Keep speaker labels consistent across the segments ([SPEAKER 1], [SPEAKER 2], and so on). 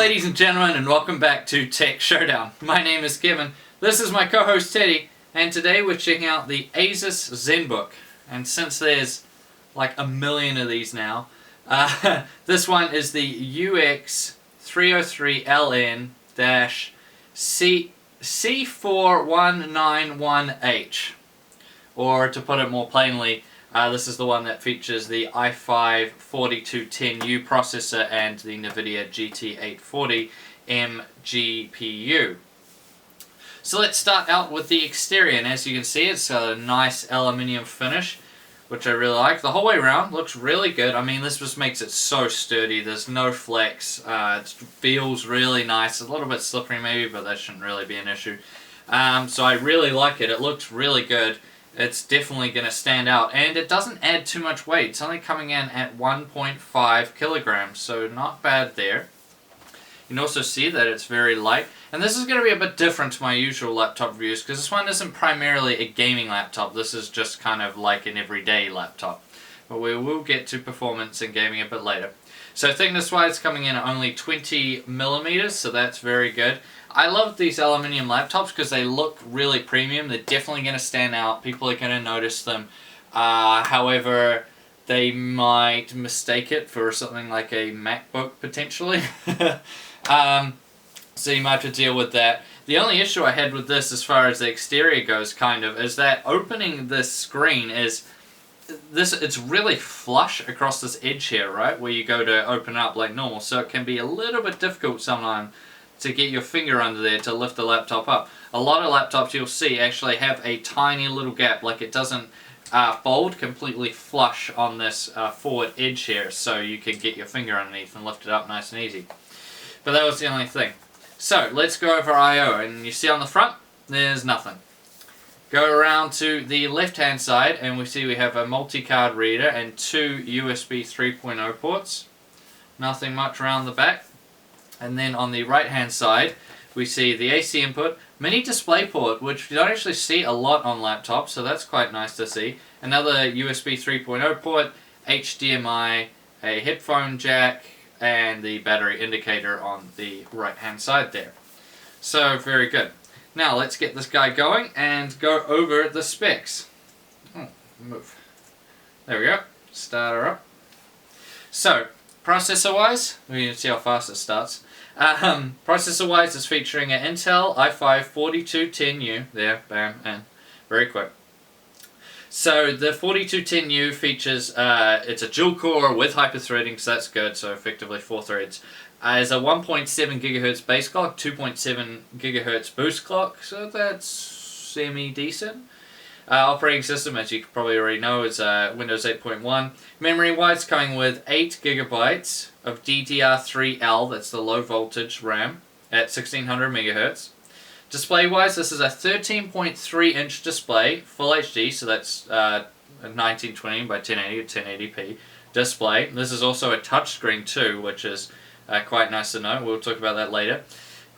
[SPEAKER 1] ladies and gentlemen, and welcome back to Tech Showdown. My name is Kevin, this is my co-host Teddy, and today we're checking out the Asus Zenbook. And since there's like a million of these now, this one is the UX303LN-C4191H. Or to put it more plainly, this is the one that features the i5-4210U processor and the NVIDIA GT840M GPU. So let's start out with the exterior, and as you can see it's got a nice aluminium finish, which I really like. The whole way around looks really good. I mean, this just makes it so sturdy, there's no flex, it feels really nice, a little bit slippery maybe, but that shouldn't really be an issue. So I really like it, it looks really good. It's definitely going to stand out, and it doesn't add too much weight. It's only coming in at 1.5 kilograms, so not bad there. You can also see that it's very light, and this is going to be a bit different to my usual laptop reviews because this one isn't primarily a gaming laptop. This is just kind of like an everyday laptop, but we will get to performance and gaming a bit later. So thickness-wise, coming in at only 20 millimeters, so that's very good. I love these aluminium laptops because they look really premium. They're definitely going to stand out. People are going to notice them. However, they might mistake it for something like a MacBook potentially. So you might have to deal with that. The only issue I had with this as far as the exterior goes is that opening this screen is it's really flush across this edge here, right, where you go to open it up like normal, so it can be a little bit difficult sometimes to get your finger under there to lift the laptop up. A lot of laptops you'll see actually have a tiny little gap, like it doesn't fold completely flush on this forward edge here, so you can get your finger underneath and lift it up nice and easy. But that was the only thing. So let's go over I/O, and you see on the front there's nothing. Go around to the left hand side and we see we have a multi-card reader and two USB 3.0 ports. Nothing much around the back. And then on the right hand side we see the AC input, mini display port, which you don't actually see a lot on laptops, so that's quite nice to see. Another USB 3.0 port, HDMI, a headphone jack, and the battery indicator on the right hand side there. So very good. Now let's get this guy going and go over the specs. Move. There we go. Start her up. So processor wise, we need to see how fast it starts. Processor wise, it's featuring an Intel i5-4210U. There, bam, and very quick. So the 4210U features, it's a dual core with hyper-threading, so that's good, so effectively 4 threads. It's a 1.7 GHz base clock, 2.7 GHz boost clock, so that's semi-decent. Operating system, as you probably already know, is Windows 8.1. Memory-wise, coming with 8 GB of DDR3L, that's the low voltage RAM, at 1600 MHz. Display-wise, this is a 13.3-inch display, full HD, so that's 1920 by 1080 or 1080p display. This is also a touchscreen too, which is quite nice to know. We'll talk about that later.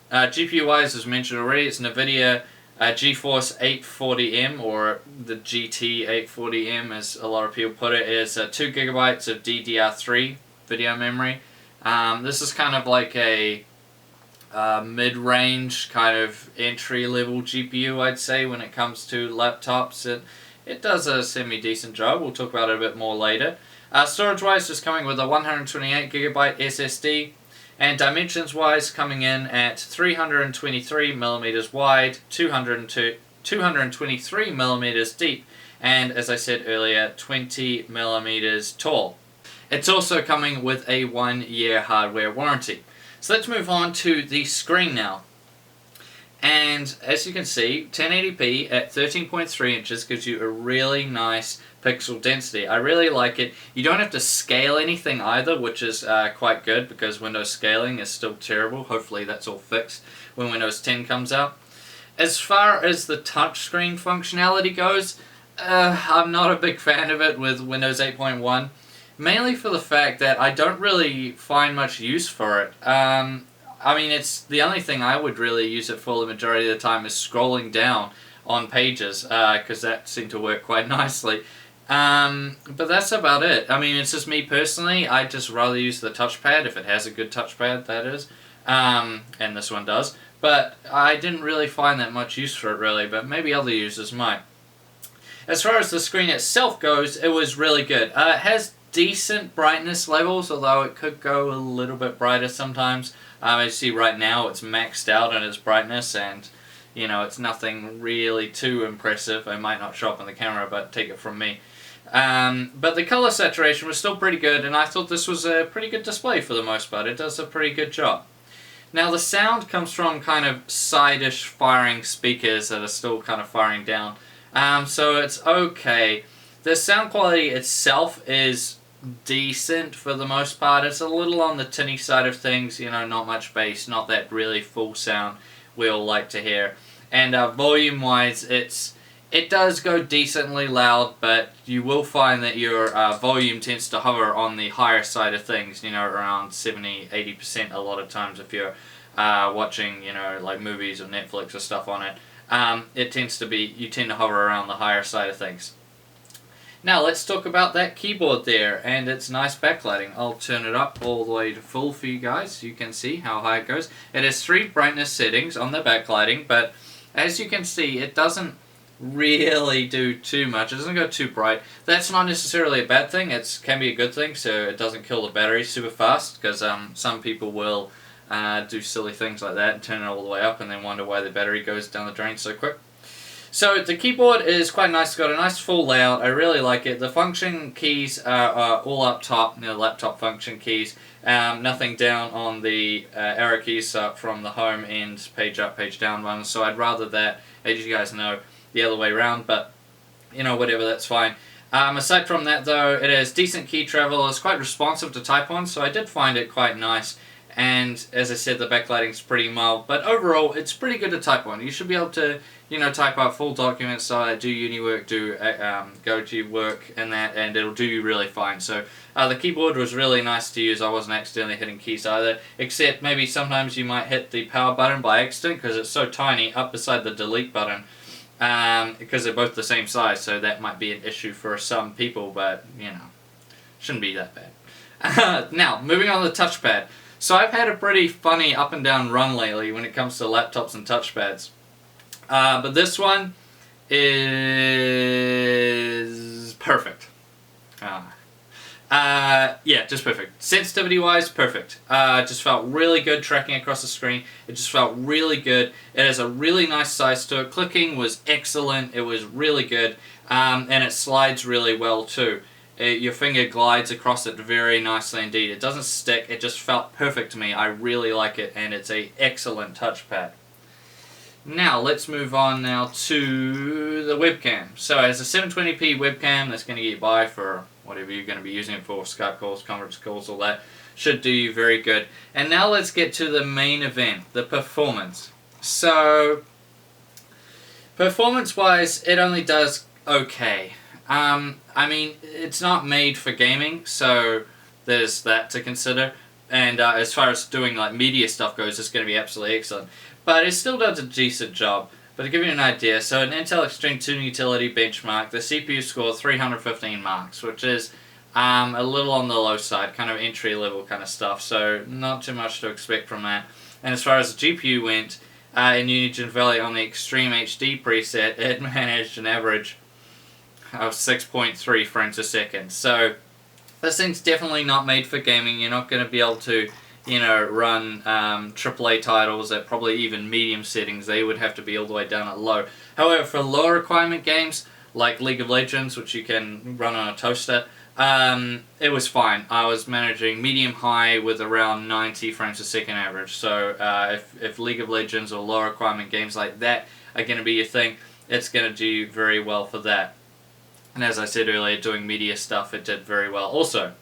[SPEAKER 1] GPU-wise, as mentioned already, it's NVIDIA GeForce 840M, or the GT840M as a lot of people put it, is 2 GB of DDR3 video memory. This is kind of like a mid-range kind of entry-level GPU, I'd say, when it comes to laptops. It does a semi-decent job. We'll talk about it a bit more later. Storage-wise, just coming with a 128 GB SSD, and dimensions-wise coming in at 323 mm wide, 223 mm deep, and as I said earlier, 20 mm tall. It's also coming with a 1-year hardware warranty. So let's move on to the screen now. And as you can see, 1080p at 13.3 inches gives you a really nice pixel density. I really like it. You don't have to scale anything either, which is quite good because Windows scaling is still terrible. Hopefully that's all fixed when Windows 10 comes out. As far as the touchscreen functionality goes, I'm not a big fan of it with Windows 8.1. Mainly for the fact that I don't really find much use for it. I mean, it's the only thing I would really use it for the majority of the time is scrolling down on pages, because that seemed to work quite nicely. But that's about it. I mean, it's just me personally. I'd just rather use the touchpad, if it has a good touchpad, that is. and this one does, but I didn't really find that much use for it really, but maybe other users might. As far as the screen itself goes, it was really good. It has decent brightness levels, although it could go a little bit brighter sometimes. As you see right now, it's maxed out in its brightness, and you know, it's nothing really too impressive. It might not show up on the camera, but take it from me. But the color saturation was still pretty good, and I thought this was a pretty good display for the most part. It does a pretty good job. Now the sound comes from kind of side-ish firing speakers that are still kind of firing down. So it's okay. The sound quality itself is decent for the most part. It's a little on the tinny side of things, you know, not much bass, not that really full sound we all like to hear. And volume wise, it does go decently loud, but you will find that your volume tends to hover on the higher side of things, you know, around 70-80% a lot of times if you're watching, you know, like movies or Netflix or stuff on it. It tends to be, you tend to hover around the higher side of things. Now let's talk about that keyboard there and its nice backlighting. I'll turn it up all the way to full for you guys so you can see how high it goes. It has 3 brightness settings on the backlighting, but as you can see, it doesn't really do too much. It doesn't go too bright. That's not necessarily a bad thing. It can be a good thing, so it doesn't kill the battery super fast, because some people will do silly things like that and turn it all the way up and then wonder why the battery goes down the drain so quick. So the keyboard is quite nice. It's got a nice full layout. I really like it. The function keys are all up top, you know, laptop function keys. Nothing down on the arrow keys from the home and page up, page down ones. So I'd rather that, as you guys know, the other way around. But you know, whatever, that's fine. Aside from that, though, it has decent key travel. It's quite responsive to type on, so I did find it quite nice. And as I said, the backlighting's pretty mild, but overall it's pretty good to type on. You should be able to, you know, type out full documents, so do uni work, do go-to work and that, and it'll do you really fine. So the keyboard was really nice to use. I wasn't accidentally hitting keys either, except maybe sometimes you might hit the power button by accident because it's so tiny up beside the delete button, because they're both the same size, so that might be an issue for some people, but you know, shouldn't be that bad. Now, moving on to the touchpad. So I've had a pretty funny up and down run lately when it comes to laptops and touchpads. But this one is perfect. Yeah, just perfect. Sensitivity wise, perfect. Just felt really good tracking across the screen. It just felt really good. It has a really nice size to it. Clicking was excellent. It was really good. And it slides really well too. Your finger glides across it very nicely indeed. It doesn't stick, it just felt perfect to me. I really like it, and it's an excellent touchpad. Now let's move on now to the webcam. So as a 720p webcam, that's going to get you by for whatever you're going to be using it for, Skype calls, conference calls, all that. Should do you very good. And now let's get to the main event, the performance. So performance-wise, it only does okay. I mean, it's not made for gaming, so there's that to consider. And as far as doing like media stuff goes, it's going to be absolutely excellent. But it still does a decent job. But to give you an idea, so an Intel Extreme 2 Utility benchmark, the CPU scored 315 marks, which is a little on the low side, kind of entry level kind of stuff. So not too much to expect from that. And as far as the GPU went, in Unigine Valley on the Extreme HD preset, it managed an average of 6.3 frames a second. So this thing's definitely not made for gaming. You're not going to be able to, you know, run AAA titles at probably even medium settings. They would have to be all the way down at low. However, for lower requirement games like League of Legends, which you can run on a toaster, it was fine. I was managing medium-high with around 90 frames a second average. So if League of Legends or lower requirement games like that are going to be your thing, it's going to do very well for that. And as I said earlier, doing media stuff, it did very well also.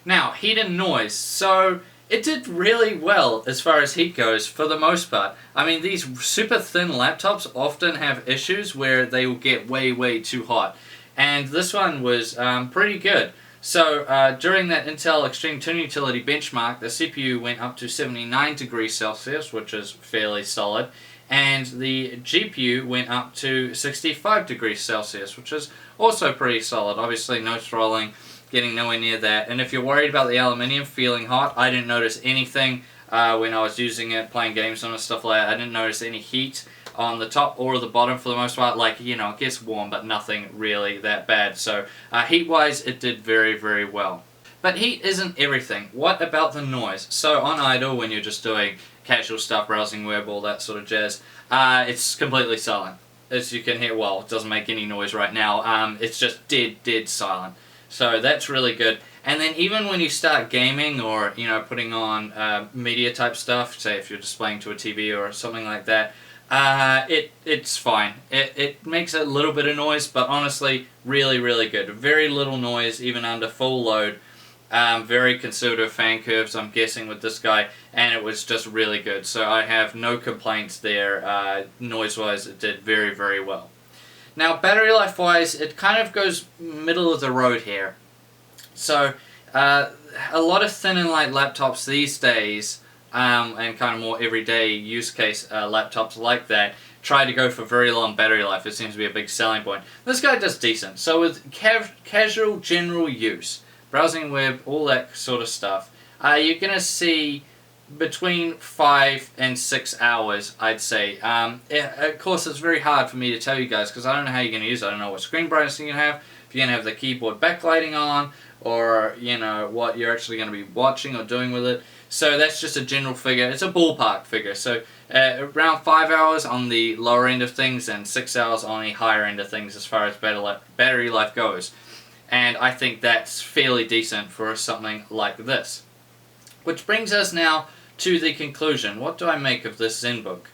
[SPEAKER 1] Now, heat and noise. So it did really well as far as heat goes for the most part. I mean, these super thin laptops often have issues where they will get way too hot. And this one was pretty good. So during that Intel Extreme 2 Utility benchmark, the CPU went up to 79 degrees Celsius, which is fairly solid. And the GPU went up to 65 degrees Celsius, which is also pretty solid. Obviously no throttling, getting nowhere near that. And if you're worried about the aluminium feeling hot, I didn't notice anything. when I was using it, playing games on it, stuff like that. I didn't notice any heat on the top or the bottom for the most part. Like, you know, it gets warm, but nothing really that bad. So heat-wise, it did very, very well. But heat isn't everything. What about the noise? So on idle, when you're just doing casual stuff, browsing web, all that sort of jazz, it's completely silent. As you can hear, well, it doesn't make any noise right now. It's just dead silent. So that's really good. And then even when you start gaming or, you know, putting on media type stuff, say if you're displaying to a TV or something like that, it's fine. It makes a little bit of noise, but honestly, really, really good. Very little noise, even under full load. Very conservative fan curves, I'm guessing, with this guy, and it was just really good. So I have no complaints there. Noise-wise, it did very, very well. Now, battery life-wise, it kind of goes middle of the road here. So, a lot of thin and light laptops these days, and kind of more everyday use case laptops like that, try to go for very long battery life. It seems to be a big selling point. This guy does decent. So with casual general use, browsing web, all that sort of stuff, you're going to see between 5 and 6 hours, I'd say. Of course, it's very hard for me to tell you guys because I don't know how you're going to use it. I don't know what screen brightness you're going to have, if you're going to have the keyboard backlighting on, or, you know, what you're actually going to be watching or doing with it. So that's just a general figure. It's a ballpark figure. So around 5 hours on the lower end of things and 6 hours on the higher end of things as far as battery life goes. And I think that's fairly decent for something like this. Which brings us now to the conclusion. What do I make of this Zenbook?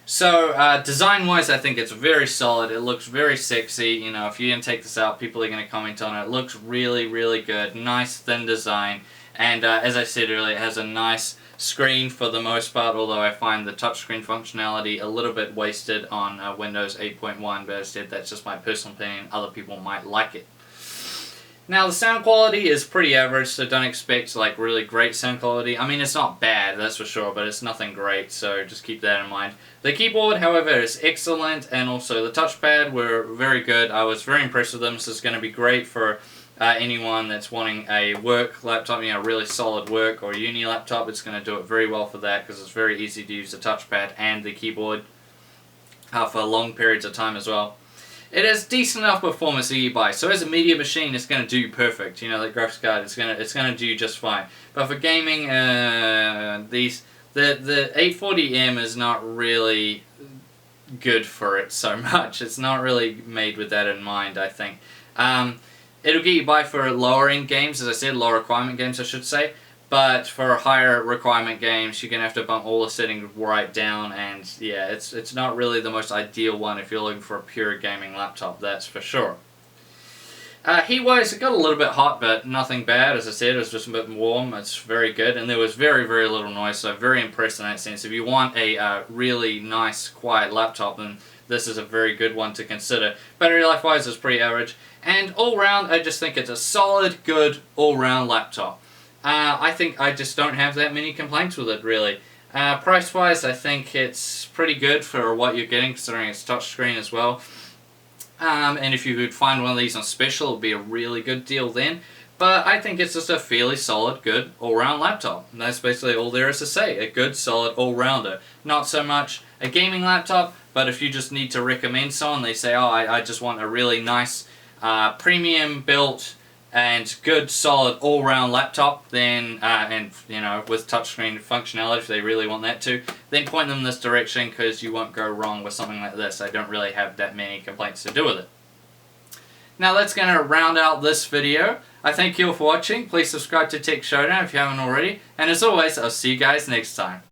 [SPEAKER 1] So, design-wise, I think it's very solid. It looks very sexy. You know, if you didn't take this out, people are going to comment on it. It looks really, really good. Nice, thin design. And as I said earlier, it has a nice screen for the most part, although I find the touchscreen functionality a little bit wasted on Windows 8.1, but as I said, that's just my personal opinion. Other people might like it. Now, the sound quality is pretty average, so don't expect like really great sound quality. I mean, it's not bad, that's for sure, but it's nothing great, so just keep that in mind. The keyboard, however, is excellent, and also the touchpad were very good. I was very impressed with them. This is going to be great for anyone that's wanting a work laptop, you know, really solid work or uni laptop. It's going to do it very well for that because it's very easy to use the touchpad and the keyboard for long periods of time as well. It has decent enough performance to get by. So as a media machine, it's going to do perfect. You know, the graphics card, it's going to do just fine. But for gaming, the 840M is not really good for it so much. It's not really made with that in mind, I think. It'll get you by for lower end games, as I said, lower requirement games, I should say. But for higher requirement games, you're going to have to bump all the settings right down, and yeah, it's not really the most ideal one if you're looking for a pure gaming laptop, that's for sure. Heat-wise, it got a little bit hot, but nothing bad. As I said, it was just a bit warm. It's very good, and there was very, very little noise, so very impressed in that sense. If you want a really nice, quiet laptop, then this is a very good one to consider. Battery life-wise, it's pretty average, and all-round, I just think it's a solid, good, all-round laptop. I think I just don't have that many complaints with it, really. Price-wise, I think it's pretty good for what you're getting, considering it's touchscreen as well. And if you could find one of these on special, it would be a really good deal then. But I think it's just a fairly solid, good, all-round laptop. And that's basically all there is to say. A good, solid, all-rounder. Not so much a gaming laptop, but if you just need to recommend someone, they say, oh, I just want a really nice, premium-built, and good, solid, all-round laptop, then, and, you know, with touchscreen functionality, if they really want that too, then point them in this direction, because you won't go wrong with something like this. I don't really have that many complaints to do with it. Now that's going to round out this video. I thank you all for watching. Please subscribe to Tech Showdown if you haven't already, and as always, I'll see you guys next time.